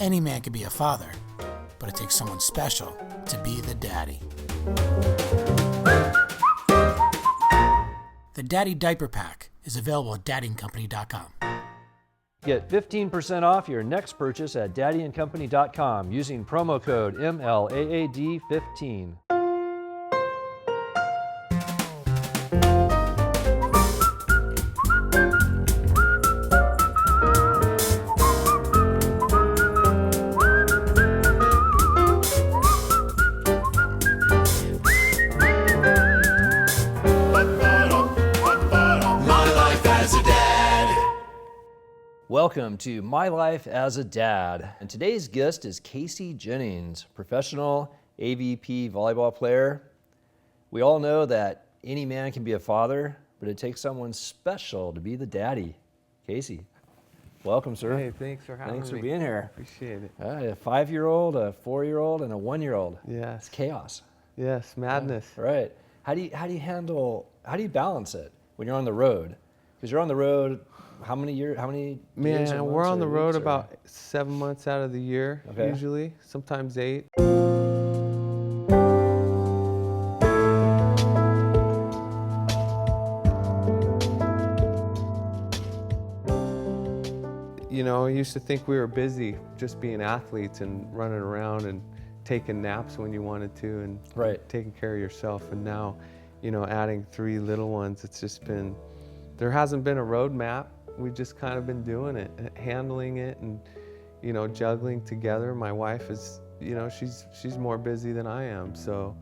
Any man can be a father, but it takes someone special to be the daddy. The Daddy Diaper Pack is available at daddyandcompany.com. Get 15% off your next purchase at daddyandcompany.com using promo code MLAAD15. Welcome to My Life as a Dad. And today's guest is Jennings, professional AVP volleyball player. We all know that any man can be a father, but it takes someone special to be the daddy. Casey, welcome, sir. Hey, thanks for having me. Thanks for being here. Appreciate it. A 5-year-old, a 4-year-old, and a 1-year-old. Yes. It's chaos. Yes, madness. Yeah, right. How do you balance it when you're on the road? Because you're on the road. How many years or months We're on the road weeks, about 7 months out of the year, Okay. usually, sometimes 8. You know, I used to think we were busy just being athletes and running around and taking naps when you wanted to and taking care of yourself. And now, you know, adding 3 little ones, it's just been, there hasn't been a roadmap. We've just kind of been doing it, handling it, and, you know, juggling together. My wife is, you know, she's more busy than I am, so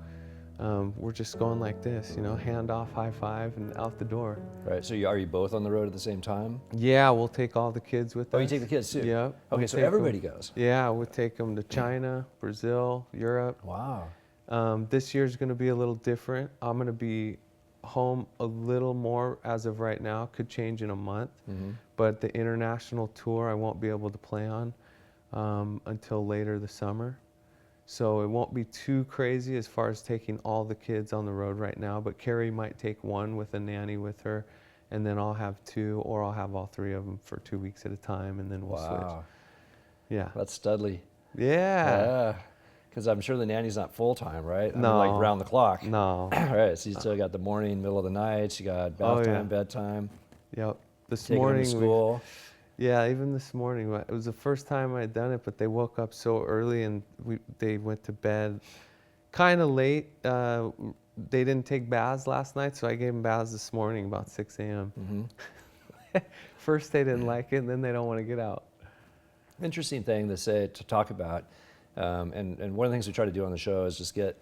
we're just going like this, you know, hand off, high five, and out the door. Right. So are you both on the road at the same time? Yeah, we'll take all the kids with us. Oh, you take the kids too? Yeah. Okay, we'll so everybody goes. Yeah, we'll take them to China, Brazil, Europe. Wow. This year's going to be a little different. I'm going to be home a little more as of right now, could change in a month, but the international tour I won't be able to play on until later this summer. So it won't be too crazy as far as taking all the kids on the road right now, but Carrie might take one with a nanny with her, and then I'll have 2, or I'll have all 3 of them for 2 weeks at a time, and then we'll switch. Yeah. That's studly. Yeah. Because I'm sure the nanny's not full-time, right? No. I mean, like round the clock. No. Right, so you still got the morning, middle of the night, you got bath time, bedtime. Yep. This taking morning, them to school. Yeah, even this morning. It was the first time I had done it, but they woke up so early and they went to bed kind of late. They didn't take baths last night, so I gave them baths this morning about 6 a.m. First they didn't like it, and then they don't want to get out. Interesting thing to talk about. And one of the things we try to do on the show is just get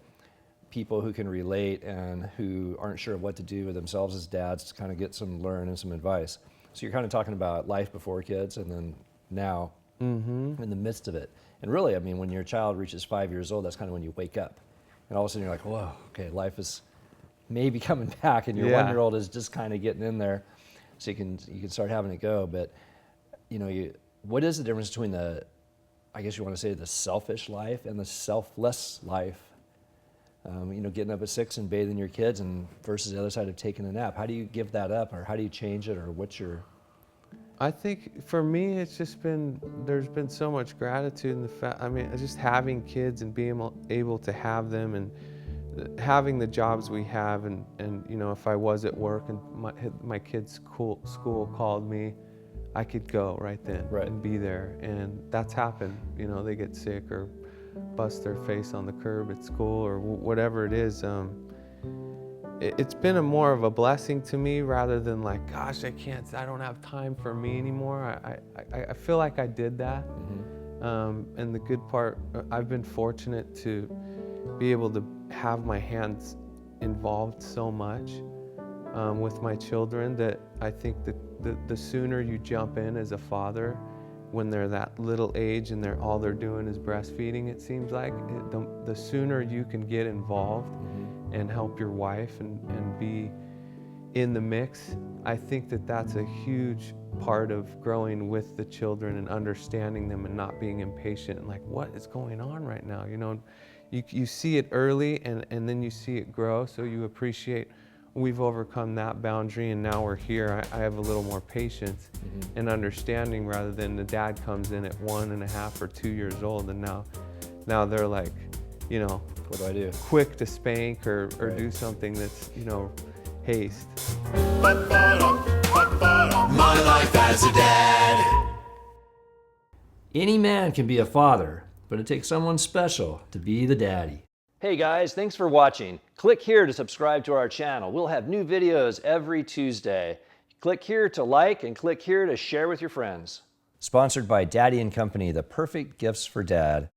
people who can relate and who aren't sure what to do with themselves as dads to kind of learn and some advice. So you're kind of talking about life before kids and then now in the midst of it. And really, I mean, when your child reaches 5 years old, that's kind of when you wake up. And all of a sudden you're like, whoa, okay, life is maybe coming back, and your 1-year-old is just kind of getting in there. So you can start having it go. But, you know, what is the difference between I guess you want to say the selfish life and the selfless life? You know, getting up at 6 and bathing your kids and versus the other side of taking a nap. How do you give that up, or how do you change it, or what's your... I think for me, it's just there's been so much gratitude in the fact, I mean, just having kids and being able to have them, and having the jobs we have, and you know, if I was at work and my kids' school called me, I could go right then and be there. And that's happened. You know, they get sick or bust their face on the curb at school or whatever it is. It's been more of a blessing to me rather than like, gosh, I don't have time for me anymore. I feel like I did that. And the good part, I've been fortunate to be able to have my hands involved so much with my children that I think that the sooner you jump in as a father, when they're that little age and all they're doing is breastfeeding, it seems like, the sooner you can get involved and help your wife and be in the mix, I think that's a huge part of growing with the children and understanding them and not being impatient and like, what is going on right now? You know, you see it early and then you see it grow, so you appreciate we've overcome that boundary and now we're here, I have a little more patience and understanding, rather than the dad comes in at 1.5 or 2 years old and now they're like, you know, What do I do? quick to spank or Right. do something that's, you know, haste. My life as a dad. Any man can be a father, but it takes someone special to be the daddy. Hey guys, thanks for watching. Click here to subscribe to our channel. We'll have new videos every Tuesday. Click here to like and click here to share with your friends. Sponsored by Daddy & Company, the perfect gifts for dad.